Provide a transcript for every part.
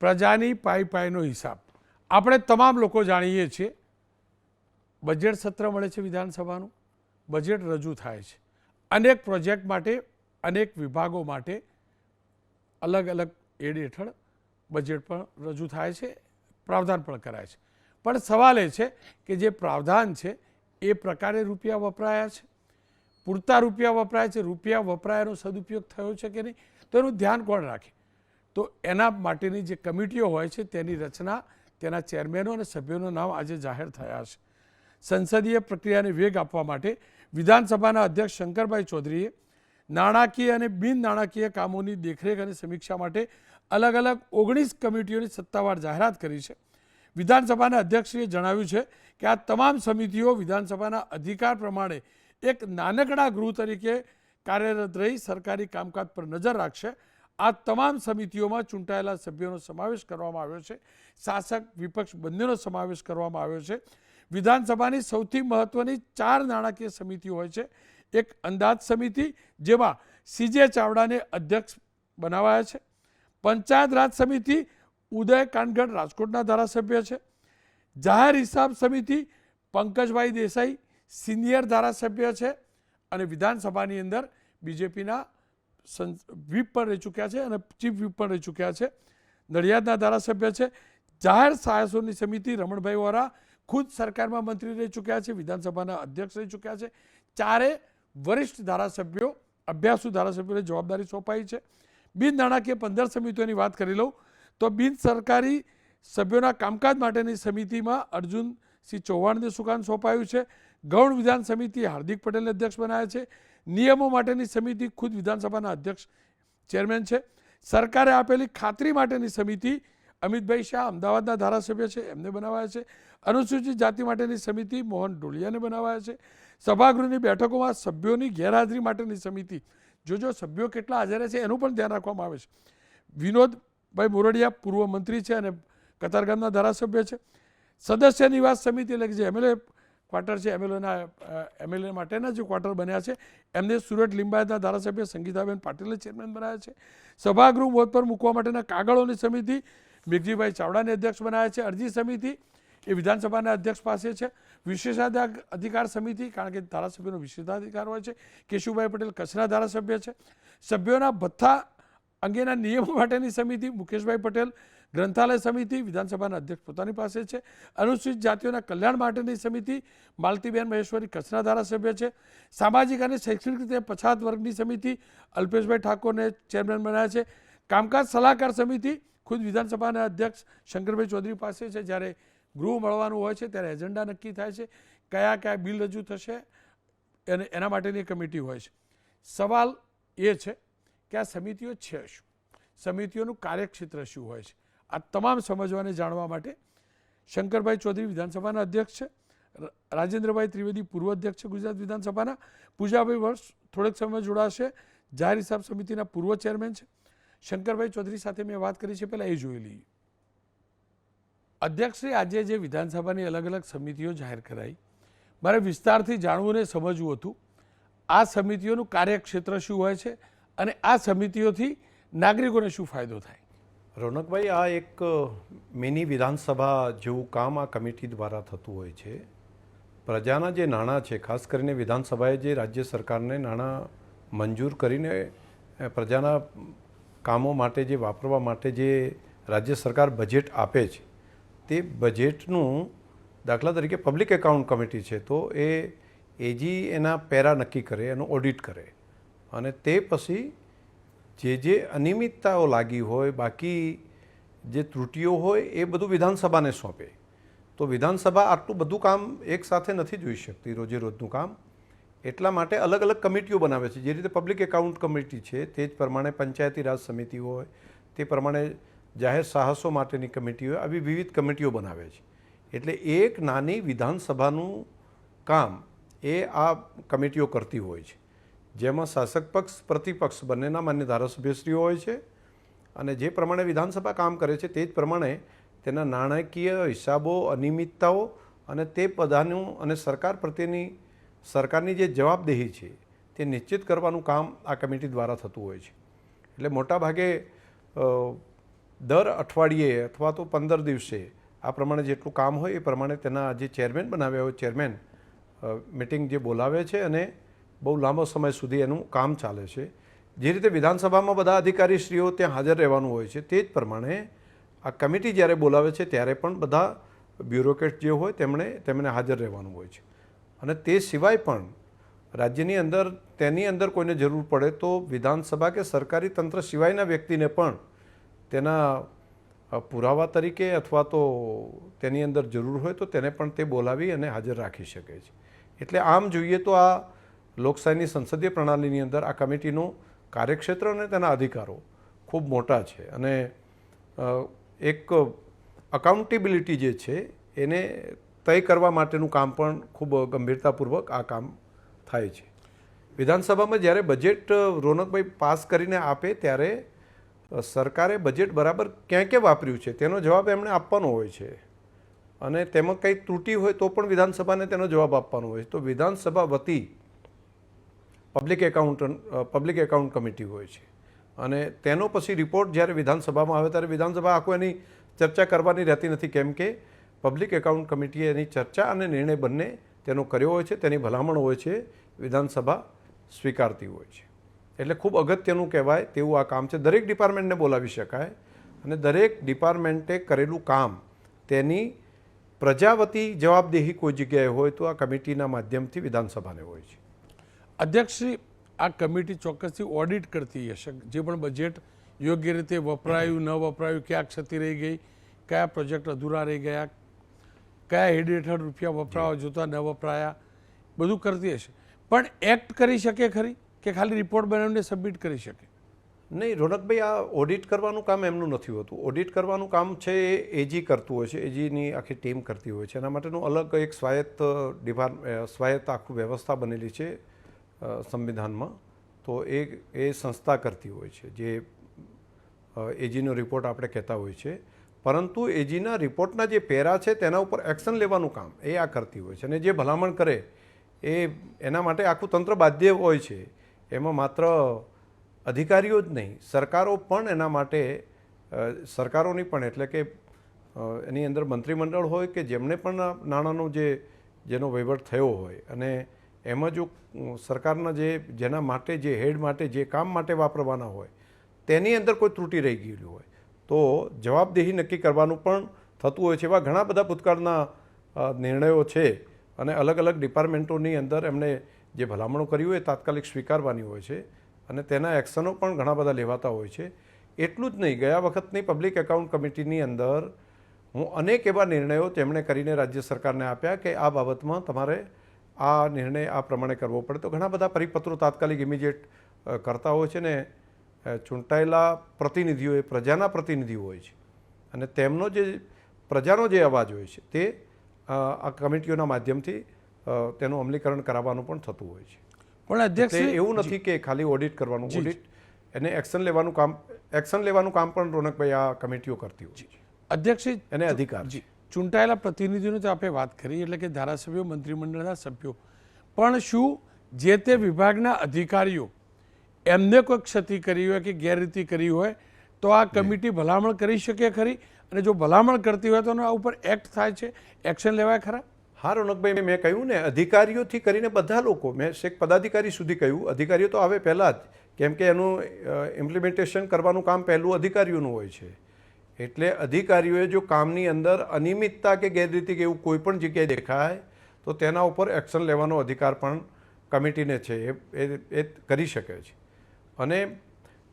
પ્રજાની પાઈનો હિસાબ આપણે તમામ લોકો જાણીએ છીએ। બજેટ સત્ર મળે છે વિધાનસભાનું, બજેટ રજૂ થાય છે, અનેક પ્રોજેક્ટ માટે અનેક વિભાગો માટે અલગ અલગ એડ હેઠળ બજેટ પણ રજૂ થાય છે, પ્રાવધાન પણ કરાય છે। પણ સવાલ એ છે કે જે પ્રાવધાન છે એ પ્રકારે રૂપિયા વપરાયા છે, પૂરતા રૂપિયા વપરાય છે, રૂપિયા વપરાયાનો સદુપયોગ થયો છે કે નહીં, તો એનું ધ્યાન કોણ રાખે? તો એના માટેની જે કમિટીઓ હોય છે તેની રચના, તેના ચેરમેનો અને સભ્યોના નામ આજે જાહેર થયા છે। સંસદીય પ્રક્રિયાને વેગ આપવા માટે વિધાનસભાના અધ્યક્ષ શંકરભાઈ ચૌધરીએ નાણાકીય અને બિન નાણાકીય કામોની દેખરેખ અને સમીક્ષા માટે અલગ અલગ 19 કમિટીઓની સત્તાવાર જાહેરાત કરી છે। વિધાનસભાના અધ્યક્ષશ્રીએ જણાવ્યું છે કે આ તમામ સમિતિઓ વિધાનસભાના અધિકાર પ્રમાણે એક નાનકડા ગૃહ તરીકે કાર્યરત રહી સરકારી કામકાજ પર નજર રાખશે। આ તમામ સમિતિઓમાં ચૂંટાયેલા સભ્યોનો સમાવેશ કરવામાં આવ્યો છે, શાસક વિપક્ષ બંનેનો સમાવેશ કરવામાં આવ્યો છે। વિધાનસભાની સૌથી મહત્વની 4 નાણાકીય સમિતિઓ હોય છે। એક અંદાજ સમિતિ, જેમાં સીજે ચાવડાને અધ્યક્ષ બનાવાયા છે। પંચાયત રાજ સમિતિ, ઉદય કાનગડ રાજકોટના ધારાસભ્ય છે। જાહેર હિસાબ સમિતિ, પંકજભાઈ દેસાઈ સિનિયર ધારાસભ્ય છે અને વિધાનસભાની અંદર બીજેપીના વ્હીપ પણ રહી ચૂક્યા છે અને ચીફ વ્હીપ પણ રહી ચૂક્યા છે, નડિયાદના ધારાસભ્ય છે। જાહેર સાહસોની સમિતિ, રમણભાઈ વોરા ખુદ સરકારમાં મંત્રી રહી ચૂક્યા છે, વિધાનસભાના અધ્યક્ષ રહી ચૂક્યા છે। 4 વરિષ્ઠ ધારાસભ્યો, અભ્યાસુ ધારાસભ્યોને જવાબદારી સોંપાઈ છે। બિન નાણાકીય 15 સમિતિઓની વાત કરી લઉં તો બિન સરકારી સભ્યોના કામકાજ માટેની સમિતિમાં અર્જુનસિંહ ચૌહાણને સુકાન સોંપાયું છે। ગૌણ વિધાન સમિતિ હાર્દિક પટેલને અધ્યક્ષ બનાવ્યા છે। નિયમો માટેની સમિતિ ખુદ વિધાનસભાના અધ્યક્ષ ચેરમેન છે। સરકારે આપેલી ખાતરી માટેની સમિતિ અમિતભાઈ શાહ અમદાવાદના ધારાસભ્ય છે, એમને બનાવાયા છે। અનુસૂચિત જાતિ માટેની સમિતિ મોહન ઢોલિયાને બનાવાયા છે। સભાગૃહની બેઠકોમાં સભ્યોની ગેરહાજરી માટેની સમિતિ, જો સભ્યો કેટલા હાજર છે એનું પણ ધ્યાન રાખવામાં આવે છે। વિનોદભાઈ મોરડિયા પૂર્વ મંત્રી છે અને કતારગામના ધારાસભ્ય છે। સદસ્ય નિવાસ સમિતિ એટલે કે જે એમએલએ ક્વાર્ટર છે, એમએલએ માટેના જે ક્વાર્ટર બન્યા છે એમને સુરત લિંબાયતના ધારાસભ્ય સંગીતાબેન પાટીલને ચેરમેન બનાવ્યા છે। સભાગૃહ મોજ પર મૂકવા માટેના કાગળોની સમિતિ મેઘજીભાઈ ચાવડાને અધ્યક્ષ બનાવ્યા છે। અરજી સમિતિ એ વિધાનસભાના અધ્યક્ષ પાસે છે। વિશેષાધિકાર સમિતિ, કારણ કે ધારાસભ્યોનો વિશેષાધિકાર હોય છે, કેશુભાઈ પટેલ કચ્છના ધારાસભ્ય છે। સભ્યોના ભથ્થા અંગેના નિયમો માટેની સમિતિ મુકેશભાઈ પટેલ, ગ્રંથાલય સમિતિ વિધાનસભાના અધ્યક્ષ પોતાની પાસે છે। અનુસૂચિત જાતિઓના કલ્યાણ માટેની સમિતિ માલતીબેન મહેશ્વરી કચ્છના ધારાસભ્ય છે। સામાજિક અને શૈક્ષણિક રીતે પછાત વર્ગની સમિતિ અલ્પેશભાઈ ઠાકોરને ચેરમેન બનાવ્યા છે। કામકાજ સલાહકાર સમિતિ ખુદ વિધાનસભાના અધ્યક્ષ શંકરભાઈ ચૌધરી પાસે છે। જ્યારે ગૃહ મળવાનું હોય છે ત્યારે એજન્ડા નક્કી થાય છે, કયા કયા બિલ રજૂ થશે અને એના માટેની કમિટી હોય છે। સવાલ એ છે કે આ સમિતિઓ છે શું, સમિતિઓનું કાર્યક્ષેત્ર શું હોય છે? આ તમામ સમજવાને જાણવા માટે શંકરભાઈ ચૌધરી વિધાનસભાના અધ્યક્ષ છે, રાજેન્દ્રભાઈ ત્રિવેદી પૂર્વ અધ્યક્ષ છે ગુજરાત વિધાનસભાના, પૂજાભાઈ વર્ષ થોડેક સમય જોડાશે, જાહેર હિસાબ સમિતિના પૂર્વ ચેરમેન છે। શંકરભાઈ ચૌધરી સાથે મેં વાત કરી છે, પહેલાં એ જોઈ લઈએ। અધ્યક્ષશ્રી, આજે જે વિધાનસભાની અલગ અલગ સમિતિઓ જાહેર કરાઈ, મારે વિસ્તારથી જાણવું ને સમજવું હતું આ સમિતિઓનું કાર્યક્ષેત્ર શું હોય છે અને આ સમિતિઓથી નાગરિકોને શું ફાયદો થાય? રોનકભાઈ, આ એક મિની વિધાનસભા જેવું કામ આ કમિટી દ્વારા થતું હોય છે। પ્રજાના જે નાણાં છે, ખાસ કરીને વિધાનસભાએ જે રાજ્ય સરકારને નાણાં મંજૂર કરીને પ્રજાના કામો માટે જે વાપરવા માટે જે રાજ્ય સરકાર બજેટ આપે છે, તે બજેટનું દાખલા તરીકે પબ્લિક એકાઉન્ટ કમિટી છે તો એ એજી એના પેરા નક્કી કરે, એનું ઓડિટ કરે અને તે પછી જે અનિયમિતતાઓ લાગી હોય, બાકી જે ત્રુટિઓ હોય એ બધું વિધાનસભાને સોંપે। તો વિધાનસભા આટલું બધું કામ એકસાથે નથી જોઈ શકતી, રોજે રોજનું કામ, એટલા માટે અલગ અલગ કમિટીઓ બનાવે છે। જે રીતે પબ્લિક એકાઉન્ટ કમિટી છે તે જ પ્રમાણે પંચાયતી રાજ સમિતિ હોય, તે પ્રમાણે જાહેર સાહસો માટેની કમિટી હોય, આવી વિવિધ કમિટીઓ બનાવે છે। એટલે એક નાની વિધાનસભાનું કામ એ આ કમિટીઓ કરતી હોય છે, જેમાં શાસક પક્ષ પ્રતિપક્ષ બંનેના માન્ય ધારાસભ્યશ્રીઓ હોય છે અને જે પ્રમાણે વિધાનસભા કામ કરે છે તે જ પ્રમાણે તેના નાણાકીય હિસાબો, અનિયમિતતાઓ અને તે બધાનું અને સરકાર પ્રત્યેની સરકારની જે જવાબદેહી છે તે નિશ્ચિત કરવાનું કામ આ કમિટી દ્વારા થતું હોય છે। એટલે મોટાભાગે દર અઠવાડિયે અથવા તો 15 દિવસે આ પ્રમાણે જેટલું કામ હોય એ પ્રમાણે તેના જે ચેરમેન બનાવ્યા હોય ચેરમેન મિટિંગ જે બોલાવે છે અને બહુ લાંબો સમય સુધી એનું કામ ચાલે છે. જે રીતે વિધાનસભામાં બધા અધિકારીશ્રીઓ ત્યાં હાજર રહેવાનું હોય છે તે જ પ્રમાણે આ કમિટી જ્યારે બોલાવે છે ત્યારે પણ બધા બ્યુરોક્રેટ જે હોય તેમને હાજર રહેવાનું હોય છે. અને તે સિવાય પણ રાજ્યની અંદર તેની અંદર કોઈને જરૂર પડે તો વિધાનસભા કે સરકારી તંત્ર સિવાયના વ્યક્તિને પણ તેના પુરાવા તરીકે અથવા તો તેની અંદર જરૂર હોય તો તેને પણ તે બોલાવી અને હાજર રાખી શકે છે. એટલે આમ જોઈએ તો આ લોકશાહીની સંસદીય પ્રણાલીની અંદર આ કમિટીનું કાર્યક્ષેત્ર અને તેના અધિકારો ખૂબ મોટા છે અને એક અકાઉન્ટેબિલિટી જે છે એને તય કરવા માટેનું કામ પણ ખૂબ ગંભીરતાપૂર્વક આ કામ થાય છે. વિધાનસભામાં જ્યારે બજેટ રોનકભાઈ પાસ કરીને આપે ત્યારે સરકારે બજેટ બરાબર ક્યાં ક્યાં વાપર્યું છે તેનો જવાબ એમણે આપવાનો હોય છે અને તેમાં કંઈ ત્રુટિ હોય તો પણ વિધાનસભાને તેનો જવાબ આપવાનો હોય છે. તો વિધાનસભા વતી પબ્લિક એકાઉન્ટ કમિટી હોય છે અને તેનો પછી રિપોર્ટ જ્યારે વિધાનસભામાં આવે ત્યારે વિધાનસભા આખું એની ચર્ચા કરવાની રહેતી નથી, કેમ કે પબ્લિક એકાઉન્ટ કમિટીએ એની ચર્ચા અને નિર્ણય બંને તેનો કર્યો હોય છે, તેની ભલામણ હોય છે, વિધાનસભા સ્વીકારતી હોય છે. એટલે ખૂબ અગત્યનું કહેવાય તેવું આ કામ છે. દરેક ડિપાર્ટમેન્ટને બોલાવી શકાય અને દરેક ડિપાર્ટમેન્ટે કરેલું કામ તેની પ્રજાવતી જવાબદેહી કોઈ જગ્યાએ હોય તો આ કમિટીના માધ્યમથી વિધાનસભાને હોય છે. અધ્યક્ષશ્રી, આ કમિટી ચોક્કસથી ઓડિટ કરતી હશે, જે પણ બજેટ યોગ્ય રીતે વપરાયું ન વપરાયું, ક્યાં ક્ષતિ રહી ગઈ, કયા પ્રોજેક્ટ અધૂરા રહી ગયા, કયા હેડ હેઠળ રૂપિયા વપરાવા જોતા ન વપરાયા, બધું કરતી હશે. પણ એક્ટ કરી શકે ખરી કે ખાલી રિપોર્ટ બનાવીને સબમિટ કરી શકે? નહીં રોનકભાઈ, આ ઓડિટ કરવાનું કામ એમનું નથી હોતું. ઓડિટ કરવાનું કામ છે એ એજી કરતું હોય છે, એજીની આખી ટીમ કરતી હોય છે. એના માટેનું અલગ એક સ્વાયત્ત આખું વ્યવસ્થા બનેલી છે સંવિધાનમાં. તો એ સંસ્થા કરતી હોય છે, જે એજીનો રિપોર્ટ આપણે કહેતા હોય છે. પરંતુ એજીના રિપોર્ટના જે પેરા છે તેના ઉપર એક્શન લેવાનું કામ એ આ કરતી હોય છે અને જે ભલામણ કરે એના માટે આખું તંત્ર બાધ્ય હોય છે. એમાં માત્ર અધિકારીઓ જ નહીં, સરકારો પણ એના માટે, સરકારોની પણ એટલે કે એની અંદર મંત્રીમંડળ હોય કે જેમને પણ નાણાંનો જેનો વહીવટ થયો હોય અને એમાં જો સરકારના જેના માટે જે હેડ માટે જે કામ માટે વાપરવાના હોય તેની અંદર કોઈ ત્રુટિ રહી ગયેલી હોય તો જવાબદેહી નક્કી કરવાનું પણ થતું હોય છે. એવા ઘણા બધા ભૂતકાળના નિર્ણયો છે અને અલગ અલગ ડિપાર્ટમેન્ટોની અંદર એમણે જે ભલામણો કરી હોય એ તાત્કાલિક સ્વીકારવાની હોય છે અને તેના એક્શનો પણ ઘણા બધા લેવાતા હોય છે. એટલું જ નહીં, ગયા વખતની પબ્લિક એકાઉન્ટ કમિટીની અંદર હું અનેક એવા નિર્ણયો તેમણે કરીને રાજ્ય સરકારને આપ્યા કે આ બાબતમાં તમારે આ નિર્ણય આ પ્રમાણે કરવો પડે. તો ઘણા બધા પરિપત્રો તાત્કાલિક ઇમિડિયેટ કરતા હોય છે ને ચૂંટાયેલા પ્રતિનિધિઓ એ પ્રજાના પ્રતિનિધિઓ હોય છે અને તેમનો જે પ્રજાનો જે અવાજ હોય છે તે આ કમિટીઓના માધ્યમથી તેનું અમલીકરણ કરાવવાનું પણ થતું હોય છે. પણ અધ્યક્ષ, એવું નથી કે ખાલી ઓડિટ કરવાનું, ઓડિટ એને એક્શન લેવાનું કામ પણ રોનકભાઈ આ કમિટીઓ કરતી હોય છે. અધ્યક્ષ, એને અધિકાર છે. ચૂંટાયેલા પ્રતિનિધિઓની તો આપણે વાત કરી, એટલે કે ધારાસભ્યો, મંત્રીમંડળના સભ્યો, પણ શું જે તે વિભાગના અધિકારીઓ એમને કોઈ ક્ષતિ કરી હોય કે ગેરરીતિ કરી હોય તો આ કમિટી ભલામણ કરી શકે ખરી? અને જો ભલામણ કરતી હોય તો એના ઉપર એક્ટ થાય છે, એક્શન લેવાય ખરા? હા રોનકભાઈ, મેં કહ્યું ને, અધિકારીઓથી કરીને બધા લોકો, મેં શેખ પદાધિકારી સુધી કહ્યું. અધિકારીઓ તો આવે પહેલાં જ, કેમ કે એનું ઇમ્પ્લિમેન્ટેશન કરવાનું કામ પહેલું અધિકારીઓનું હોય છે. એટલે અધિકારીઓએ જો કામની અંદર અનિયમિતતા કે ગેરરીતિ કે એવું કોઈ પણ જગ્યાએ દેખાય તો તેના ઉપર એક્શન લેવાનો અધિકાર પણ કમિટીને છે, એ કરી શકે છે. અને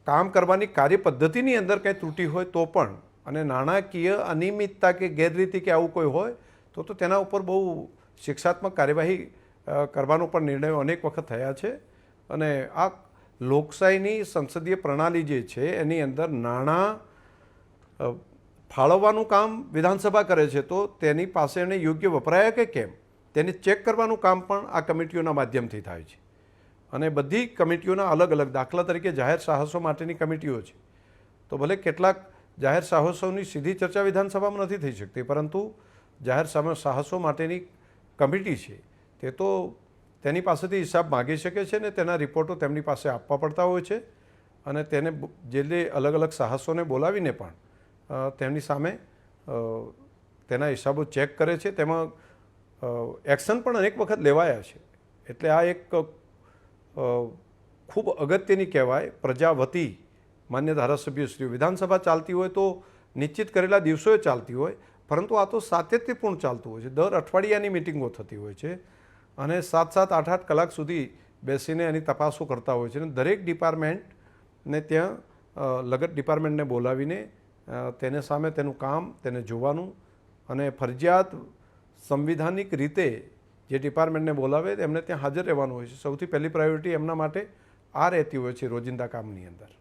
કામ કરવાની કાર્યપદ્ધતિની અંદર કંઈ ત્રુટિ હોય તો પણ, અને નાણાકીય અનિયમિતતા કે ગેરરીતિ કે આવું કોઈ હોય તો તેના ઉપર બહુ શિક્ષાત્મક કાર્યવાહી કરવાનો પણ નિર્ણયો અનેક વખત થયા છે. અને આ લોકશાહીની સંસદીય પ્રણાલી જે છે એની અંદર નાણાં ફાળવવાનું કામ વિધાનસભા કરે છે તો તેની પાસે એને યોગ્ય વપરાયા કે કેમ તેને ચેક કરવાનું કામ પણ આ કમિટીઓના માધ્યમથી થાય છે. અને બધી કમિટીઓના અલગ અલગ, દાખલા તરીકે જાહેર સાહસો માટેની કમિટીઓ છે તો ભલે કેટલાક જાહેર સાહસોની સીધી ચર્ચા વિધાનસભામાં નથી થઈ શકતી, પરંતુ જાહેર સાહસો માટેની કમિટી છે તે તો તેની પાસેથી હિસાબ માગી શકે છે ને તેના રિપોર્ટો તેમની પાસે આપવા પડતા હોય છે અને તેને જે અલગ અલગ સાહસોને બોલાવીને પણ તેમની સામે તેના હિસાબો ચેક કરે છે. તેમાં એક્શન પણ અનેક વખત લેવાયા છે. એટલે આ એક ખૂબ અગત્યની કહેવાય પ્રજા વતી માન્ય ધારાસભ્યશ્રીઓ. વિધાનસભા ચાલતી હોય તો નિશ્ચિત કરેલા દિવસોએ ચાલતી હોય, પરંતુ આ તો સાતત્યપૂર્ણ ચાલતું હોય છે. દર અઠવાડિયાની મિટિંગો થતી હોય છે અને 7-7, 8-8 કલાક સુધી બેસીને એની તપાસો કરતા હોય છે. અને દરેક ડિપાર્ટમેન્ટને ત્યાં લગત ડિપાર્ટમેન્ટને બોલાવીને તેને સામે તેનું કામ તેને જોવાનું અને ફરજિયાત સંવિધાનિક રીતે જે ડિપાર્ટમેન્ટને બોલાવે એમને ત્યાં હાજર રહેવાનું હોય છે. સૌથી પહેલી પ્રાયોરિટી એમના માટે આ રહેતી હોય છે રોજિંદા કામની અંદર.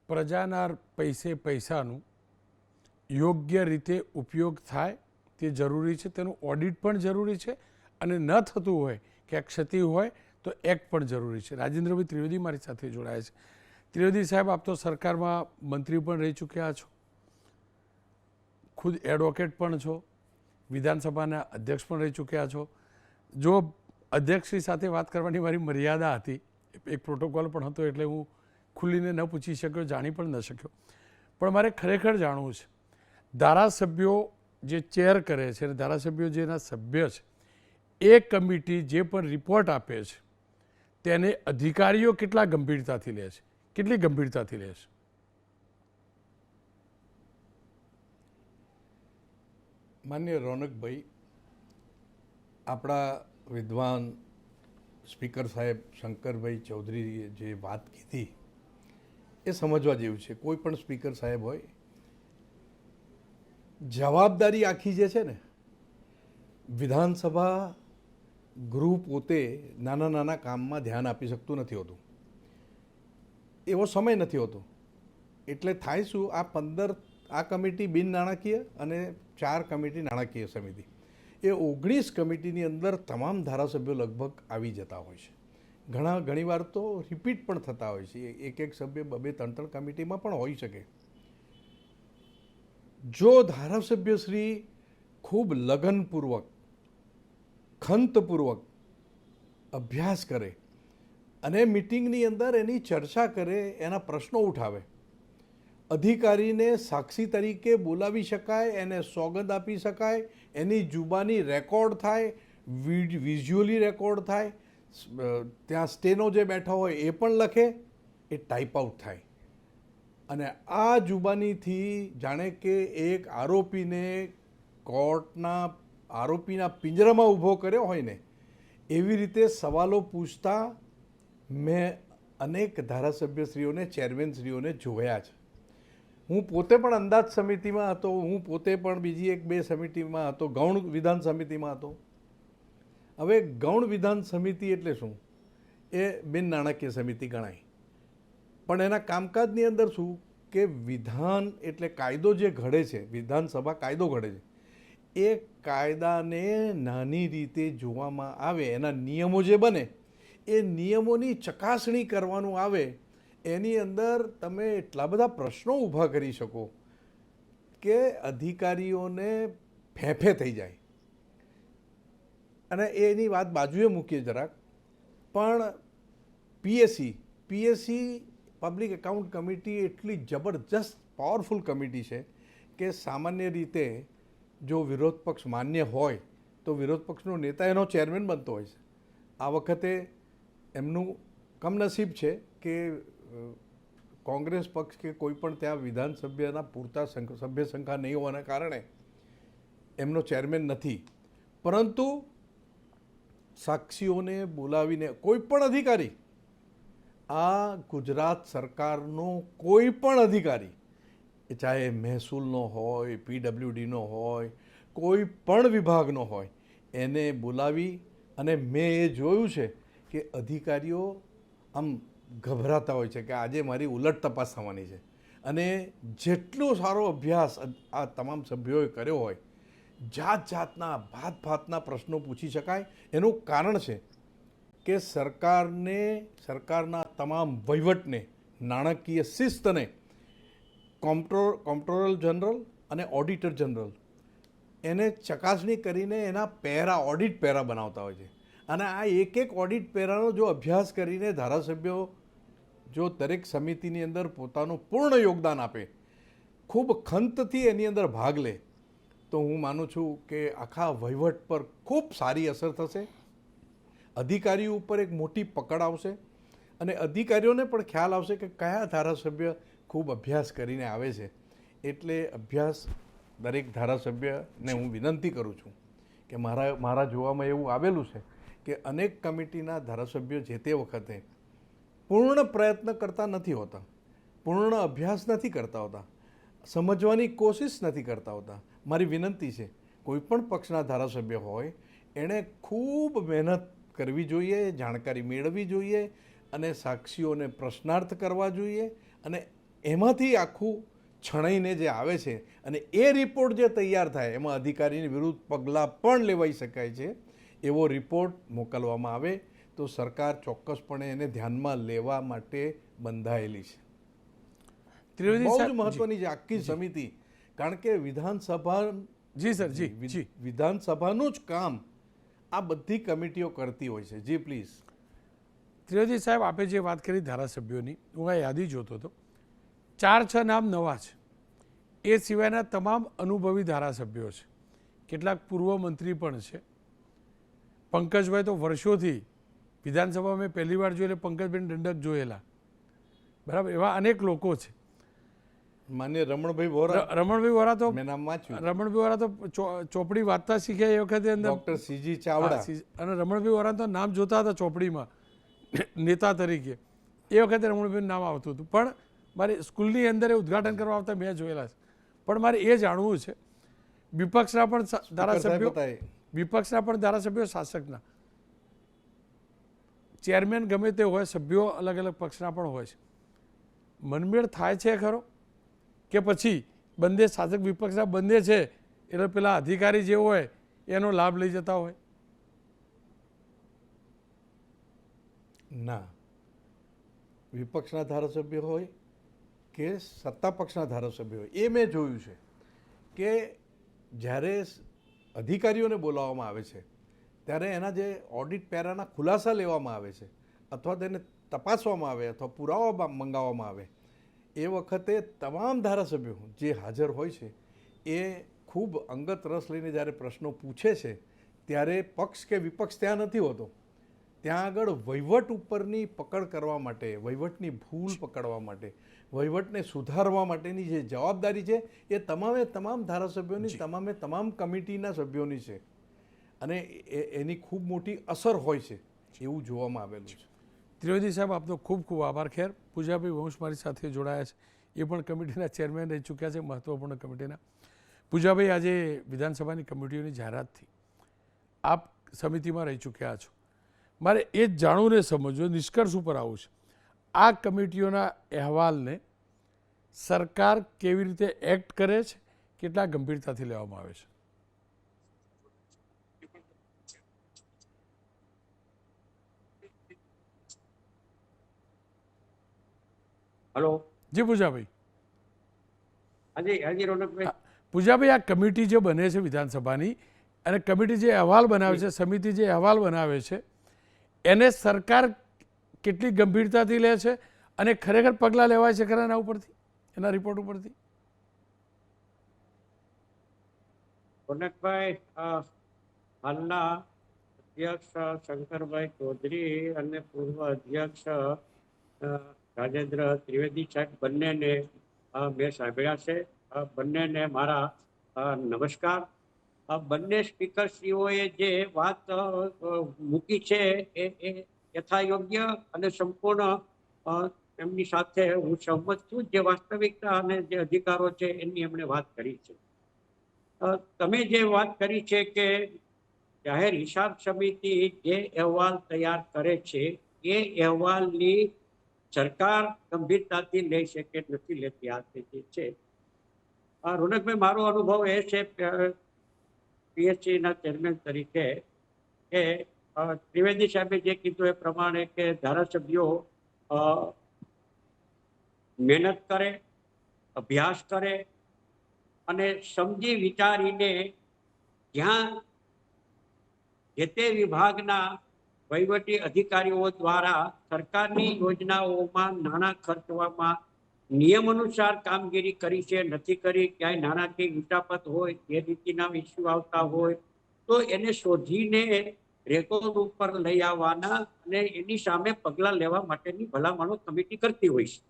પ્રજાના પૈસાનું યોગ્ય રીતે ઉપયોગ થાય તે જરૂરી છે. તેનું ઓડિટ પણ જરૂરી છે અને ન થતું હોય કે ક્ષતિ હોય તો એક્ટ પણ જરૂરી છે. રાજેન્દ્રભાઈ ત્રિવેદી મારી સાથે જોડાયા છે. ત્રિવેદી સાહેબ, આપ તો સરકારમાં મંત્રી પણ રહી ચૂક્યા છો, ખુદ એડવોકેટ પણ છો, વિધાનસભાના અધ્યક્ષ પણ રહી ચૂક્યા છો. જો અધ્યક્ષશ્રી સાથે વાત કરવાની મારી મર્યાદા હતી, એક પ્રોટોકોલ પણ હતો એટલે હું ખુલીને ન પૂછી શક્યો, જાણી પણ ન શક્યો. પણ મારે ખરેખર જાણવું છે, ધારાસભ્યો જે ચેર કરે છે અને ધારાસભ્યો જેના સભ્ય છે એ કમિટી જે પણ રિપોર્ટ આપે છે તેને અધિકારીઓ કેટલા ગંભીરતાથી લે છે, કેટલી ગંભીરતાથી લે છે? માન્ય રોનકભાઈ, આપણા વિદ્વાન સ્પીકર સાહેબ શંકરભાઈ ચૌધરીએ જે વાત કીધી એ સમજવા જેવું છે. કોઈ પણ સ્પીકર સાહેબ હોય, જવાબદારી આખી જે છે ને, વિધાનસભા ગૃહ પોતે નાના નાના કામમાં ધ્યાન આપી શકતું નથી હોતું, એવો સમય નથી હોતો. એટલે થાય શું, આ કમિટી બિન નાણાકીય અને 4 કમિટી નાણાકીય સમિતિ, એ 19 કમિટીની અંદર તમામ ધારાસભ્યો લગભગ આવી જતા હોય છે. ઘણીવાર તો રિપીટ પણ થતા હોય છે. એક સભ્ય 2-3 કમિટીમાં પણ હોઈ શકે. જો ધારાસભ્યશ્રી ખૂબ લગનપૂર્વક, ખંતપૂર્વક અભ્યાસ કરે અને મિટિંગની અંદર એની ચર્ચા કરે, એના પ્રશ્નો ઉઠાવે, અધિકારીને સાક્ષી તરીકે બોલાવી શકાય, એને સોગંદ આપી શકાય, એની જુબાની રેકોર્ડ થાય, વિઝ્યુઅલી રેકોર્ડ થાય, ત્યાં સ્ટેનો જે બેઠા હોય એ પણ લખે, એ ટાઈપ આઉટ થાય. અને આ જુબાનીથી જાણે કે એક આરોપીના પિંજરામાં ઊભો કર્યો હોય ને, એવી રીતે સવાલો પૂછતા મેં અનેક ધારાસભ્યશ્રીઓને, ચેરમેનશ્રીઓને જોયા છે. હું પોતે પણ અંદાજ સમિતિમાં હતો, હું પોતે પણ બીજી 1-2 સમિતિમાં હતો, ગૌણ વિધાન સમિતિમાં હતો. હવે ગૌણ વિધાન સમિતિ એટલે શું? એ બિન નાણાકીય સમિતિ ગણાય. પણ એના કામકાજની અંદર શું કે વિધાન એટલે કાયદો જે ઘડે છે, વિધાનસભા કાયદો ઘડે છે, એ કાયદાને નાની રીતે જોવામાં આવે, એના નિયમો જે બને એ નિયમોની ચકાસણી કરવાનું આવે. એની અંદર તમે એટલા બધા પ્રશ્નો ઊભા કરી શકો કે અધિકારીઓને ફેંફે થઈ જાય. અને એની વાત બાજુએ મૂકીએ જરાક, પણ પીએસસી પબ્લિક એકાઉન્ટ કમિટી એટલી જબરજસ્ત પાવરફુલ કમિટી છે કે સામાન્ય રીતે જો વિરોધ પક્ષ માન્ય હોય તો વિરોધ પક્ષનો નેતા એનો ચેરમેન બનતો હોય છે. આ વખતે એમનું કમનસીબ છે કે કોંગ્રેસ પક્ષ કે કોઈ પણ ત્યાં વિધાનસભાના પૂરતા સભ્ય સંખ્યા નહીં હોવાના કારણે એમનો ચેરમેન નથી. પરંતુ સાક્ષીઓને બોલાવીને કોઈ પણ અધિકારી, આ ગુજરાત સરકારનો કોઈ પણ અધિકારી, ચાહે મહેસૂલનો હોય, PWDનો હોય, કોઈ પણ વિભાગનો હોય, એને બોલાવી અને મેં એ જોયું છે કે અધિકારીઓ આમ ગભરાતા હોય છે કે આજે મારી ઉલટ તપાસ થવાની છે. અને જેટલો સારો અભ્યાસ આ તમામ સભ્યોએ કર્યો હોય, જાતના ભાતના પ્રશ્નો પૂછી શકાય. એનું કારણ છે કે સરકારના તમામ વહીવટને, નાણાકીય શિસ્તને કોમ્પ્ટ્રોલર જનરલ અને ઓડિટર જનરલ એને ચકાસણી કરીને એના ઓડિટ પેરા બનાવતા હોય છે. અને આ એક ઓડિટ પેરાનો જો અભ્યાસ કરીને ધારાસભ્યો જો દરેક સમિતિની અંદર પોતાનું પૂર્ણ યોગદાન આપે, ખૂબ ખંતથી એની અંદર ભાગ લે, તો હું માનું છું કે આખા વહીવટ પર ખૂબ સારી અસર થશે. અધિકારીઓ ઉપર એક મોટી પકડ આવશે અને અધિકારીઓને પણ ખ્યાલ આવશે કે કયા ધારાસભ્ય ખૂબ અભ્યાસ કરીને આવે છે. એટલે અભ્યાસ દરેક ધારાસભ્યને હું વિનંતી કરું છું કે મારા જોવામાં એવું આવેલું છે કે અનેક કમિટીના ધારાસભ્યો જે તે વખતે પૂર્ણ પ્રયત્ન કરતા નથી હોતા, પૂર્ણ અભ્યાસ નથી કરતા હોતા, સમજવાની કોશિશ નથી કરતા હોતા. મારી વિનંતી છે, કોઈ પણ પક્ષના ધારાસભ્ય હોય એણે ખૂબ મહેનત કરવી જોઈએ, જાણકારી મેળવવી જોઈએ અને સાક્ષીઓને પ્રશ્નાર્થ કરવા જોઈએ અને એમાંથી આખું છણાઈને જે આવે છે અને એ રિપોર્ટ જે તૈયાર થાય એમાં અધિકારીની વિરુદ્ધ પગલાં પણ લેવાઈ શકાય છે એવો રિપોર્ટ મોકલવામાં આવે તો સરકાર ચોક્કસપણે એને ધ્યાનમાં લેવા માટે બંધાયેલી છે. ત્રિવેદી બહુ જ સાહેબ, મહત્વની છે આખી સમિતિ, કારણ કે વિધાનસભા જી સર, જી. વિધાનસભાનું જ કામ આ બધી કમિટીઓ કરતી હોય છે. જી પ્લીઝ. ત્રિવેદી સાહેબ, આપે જે વાત કરી ધારાસભ્યોની, હું આ યાદી જોતો હતો, 4-6 નામ નવા છે. એ સિવાયના તમામ અનુભવી ધારાસભ્યો છે, કેટલાક પૂર્વ મંત્રી પણ છે. પંકજભાઈ તો વર્ષોથી વિધાનસભા મેં પહેલી વાર જોયેલા, પંકજભાઈ દંડક જોયેલા, બરાબર, એવા અનેક લોકો છે. માન્ય રમણભાઈ વોરા, રમણભાઈ વોરા તો મેં નામ વાંચ્યું. રમણભાઈ વોરા તો ચોપડી વાંચતા શીખ્યા એ વખતે અંદર, ડોક્ટર સીજી ચાવડા, અને રમણભાઈ વોરા તો નામ જોતા હતા ચોપડીમાં નેતા તરીકે, એ વખતે રમણભાઈનું નામ આવતું હતું. પણ મારી સ્કૂલની અંદર એ ઉદ્ઘાટન કરવા આવતા મેં જોયેલા છે. પણ મારે એ જાણવું છે, વિપક્ષના પણ ધારાસભ્યો, શાસકના ચેરમેન ગમે તે હોય, સભ્યો અલગ અલગ પક્ષના પણ હોય છે, મનમેળ થાય છે ખરો કે પછી બંને શાસક વિપક્ષના બંને છે એટલે પેલા અધિકારી જે હોય એનો લાભ લઈ જતા હોય? ના, વિપક્ષના ધારાસભ્ય હોય કે સત્તા પક્ષના ધારાસભ્ય હોય, એ મેં જોયું છે કે જ્યારે અધિકારીઓને બોલાવવામાં આવે છે ત્યારે એના જે ઓડિટ પેરાના ખુલાસા લેવામાં આવે છે અથવા તેને તપાસવામાં આવે અથવા પુરાવા મંગાવવામાં આવે, એ વખતે તમામ ધારાસભ્યો જે હાજર હોય છે એ ખૂબ અંગત રસ લઈને જ્યારે પ્રશ્નો પૂછે છે ત્યારે પક્ષ કે વિપક્ષ ત્યાં નથી હોતો. ત્યાં આગળ વહીવટ ઉપરની પકડ કરવા માટે, વહીવટની ભૂલ પકડવા માટે, વહીવટને સુધારવા માટેની જે જવાબદારી છે એ તમામ ધારાસભ્યોની, તમામ કમિટીના સભ્યોની છે અને એની ખૂબ મોટી અસર હોય છે એવું જોવામાં આવેલું છે. ત્રિવેદી સાહેબ, આપનો ખૂબ ખૂબ આભાર. ખેર, પૂજાભાઈ વંશ મારી સાથે જોડાયા છે, એ પણ કમિટીના ચેરમેન રહી ચૂક્યા છે, મહત્વપૂર્ણ કમિટીના. પૂજાભાઈ, આજે વિધાનસભાની કમિટીઓની જાહેરાતથી આપ સમિતિમાં રહી ચૂક્યા છો. મારે એ જ જાણવું ને સમજવું, નિષ્કર્ષ ઉપર આવું છે, આ કમિટીઓના અહેવાલને સરકાર કેવી રીતે એક્ટ કરે છે, કેટલા ગંભીરતાથી લેવામાં આવે છે? હલો જી પૂજાભાઈ. હાજી રોનકભાઈ. પૂજાભાઈ, આ કમિટી જે બને છે વિધાનસભાની અને કમિટી જે અહેવાલ બનાવે છે, સમિતિ જે અહેવાલ બનાવે છે, એને સરકાર કેટલી ગંભીરતાથી લે છે અને ખરેખર પગલાં લેવાય છે ખરા એના ઉપરથી, એના રિપોર્ટ ઉપરથી? રોનકભાઈ, હાલના અધ્યક્ષ શંકરભાઈ ચૌધરી અને પૂર્વ અધ્યક્ષ રાજેન્દ્ર ત્રિવેદી સાહેબ બંનેને મેં સાંભળ્યા છે. બંનેને મારા નમસ્કાર. બંને સ્પીકરશ્રીઓએ જે વાત મૂકી છે એ યથાયોગ્ય અને સંપૂર્ણ એમની સાથે હું સહમત છું. જે વાસ્તવિકતા અને જે અધિકારો છે એની એમણે વાત કરી છે. તમે જે વાત કરી છે કે જાહેર હિસાબ સમિતિ જે અહેવાલ તૈયાર કરે છે એ અહેવાલની સરકાર ગંભીરતાથી લે છે કે નથી લેતી, આ જે છે. રોનકભાઈ, મારો અનુભવ એ છે પીએચસીના ચેરમેન તરીકે કે ત્રિવેદી સાહેબે જે કીધું એ પ્રમાણે કે ધારાસભ્યો મહેનત કરે, અભ્યાસ કરે અને સમજી વિચારીને જ્યાં જે તે વિભાગના વહીવટી અધિકારીઓ દ્વારા સરકારની યોજનાઓમાં નાણાં ખર્ચવામાં નિયમ અનુસાર કામગીરી કરી છે નથી કરી, ક્યાંય નાણાકીય ઉચાપત હોય, એ રીતિના ઇસ્યુ આવતા હોય તો એને શોધીને રેકોર્ડ ઉપર લઈ આવવાના અને એની સામે પગલાં લેવા માટેની ભલામણો કમિટી કરતી હોય છે.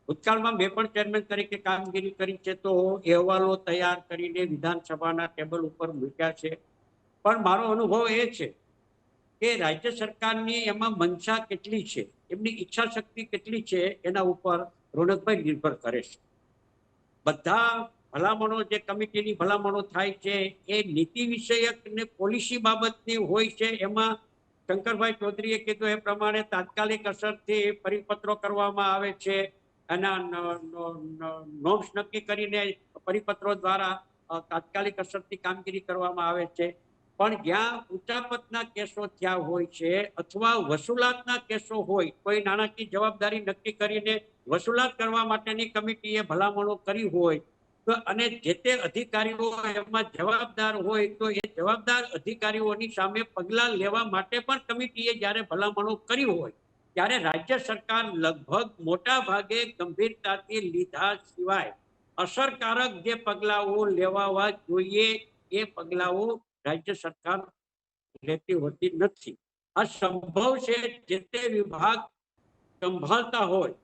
ભૂતકાળમાં મેં પણ ચેરમેન તરીકે કામગીરી કરી છે, તો અહેવાલો તૈયાર કરીને વિધાનસભાના ટેબલ ઉપર મૂક્યા છે. પણ મારો અનુભવ એ છે કે રાજ્ય સરકારની એમાં મનસા કેટલી છે, એમની ઈચ્છા શક્તિ કેટલી છે, એના ઉપર રોનકભાઈ નિર્ભર કરે છે. બધા ભલામણો જે કમિટીની ભલામણો થાય છે એ નીતિ વિષયક ને પોલિસી બાબતની હોય છે. એમાં શંકરભાઈ ચૌધરીએ કીધું એ પ્રમાણે તાત્કાલિક અસરથી પરિપત્રો કરવામાં આવે છે, એના નોર્મ્સ નક્કી કરીને પરિપત્રો દ્વારા તાત્કાલિક અસરથી કામગીરી કરવામાં આવે છે. પણ જ્યાં ઉચાપતના કેસો થયા હોય છે અથવા વસૂલાતના કેસો હોય, કોઈ નાણાકીય જવાબદારી નક્કી કરીને વસૂલાત કરવા માટેની કમિટીએ ભલામણો કરી હોય તો અને જે તે અધિકારીઓ એમાં જવાબદાર હોય તો એ જવાબદાર અધિકારીઓની સામે પગલાં લેવા માટે પણ કમિટીએ જ્યારે ભલામણો કરી હોય ત્યારે રાજ્ય સરકાર લગભગ મોટા ભાગે ગંભીરતાથી લીધા સિવાય અસરકારક જે પગલાઓ લેવા જોઈએ એ પગલાઓ રાજ્ય સરકાર લેતી હોતી નથી. આ સંભવ છે જે તે વિભાગ સંભાળતા હોય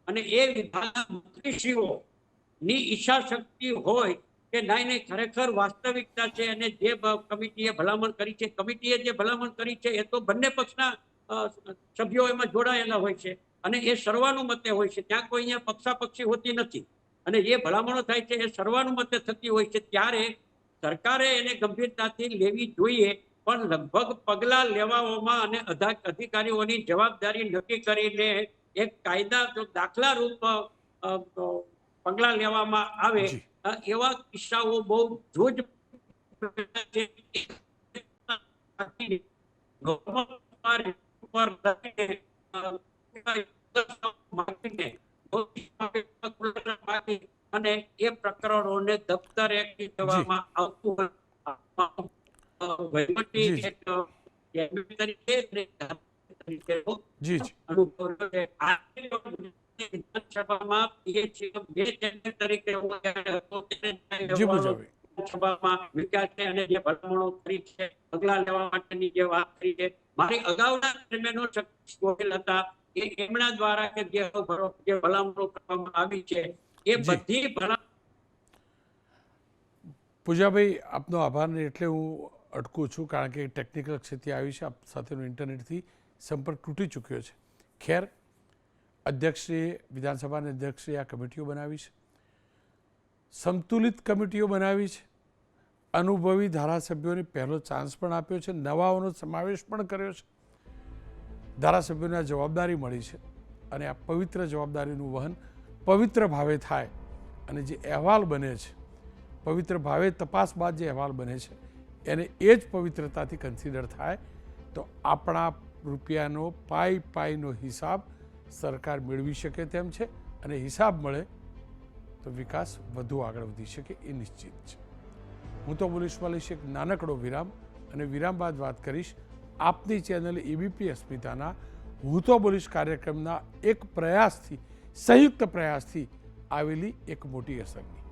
અને એ વિભાગના મંત્રીશ્રીઓ ની ઈચ્છા શક્તિ હોય કે નહીં ખરેખર વાસ્તવિકતા છે અને જે કમિટીએ ભલામણ કરી છે, કમિટીએ જે ભલામણ કરી છે એ તો બંને પક્ષના સભ્યો એમાં જોડાયેલા હોય છે અને એ સર્વાનુમતે હોય છે. ત્યાં કોઈ અહીંયા પક્ષાપક્ષી હોતી નથી અને જે ભલામણો થાય છે એ સર્વાનુમતે થતી હોય છે. ત્યારે સરકારે એને ગંભીરતાથી લેવી જોઈએ, પણ લગભગ પગલાં લેવામાં અને અધિકારીઓની જવાબદારી નક્કી કરીને એક કાયદા દાખલા રૂપ પગલાં લેવામાં આવે એવા કિસ્સાઓ બહુ જોજ અને એ પ્રકરણોને દફતરે દેવામાં આવતું વહીવટી જી જી વિધાનસભામાં બે ચેરમેન તરીકે સભામાં વિકાસ છે અને જે ભલામણો કરી છે, પગલાં લેવા માટેની જે વાત કરી છે, મારી અગાઉના ચેરમેનો ગોહિલ હતા એમના દ્વારા કે જે ભલામણો કરવામાં આવી છે એ બધી પૂજાભાઈ આપનો આભાર. ને એટલે હું અટકું છું કારણ કે ટેકનિકલ ક્ષેત્રે આવી છે, આપ સાથેનો ઇન્ટરનેટથી સંપર્ક તૂટી ચૂક્યો છે. ખેર, અધ્યક્ષશ્રીએ વિધાનસભાના અધ્યક્ષશ્રીએ આ કમિટીઓ બનાવી છે, સંતુલિત કમિટીઓ બનાવી છે, અનુભવી ધારાસભ્યોને પહેલો ચાન્સ પણ આપ્યો છે, નવાઓનો સમાવેશ પણ કર્યો છે, ધારાસભ્યોને આ જવાબદારી મળી છે અને આ પવિત્ર જવાબદારીનું વહન પવિત્ર ભાવે થાય અને જે અહેવાલ બને છે, પવિત્ર ભાવે તપાસ બાદ જે અહેવાલ બને છે એને એ જ પવિત્રતાથી કન્સિડર થાય તો આપણા રૂપિયાનો પાઈનો હિસાબ સરકાર મેળવી શકે તેમ છે અને હિસાબ મળે તો વિકાસ વધુ આગળ વધી શકે એ નિશ્ચિત છે. હું તો બોલીશ એક નાનકડો વિરામ અને વિરામ બાદ વાત કરીશ આપની ચેનલ એબીપી અસ્મિતાના હું તો બોલીશ કાર્યક્રમના એક પ્રયાસથી, સંયુક્ત પ્રયાસથી આવેલી એક મોટી અસરની.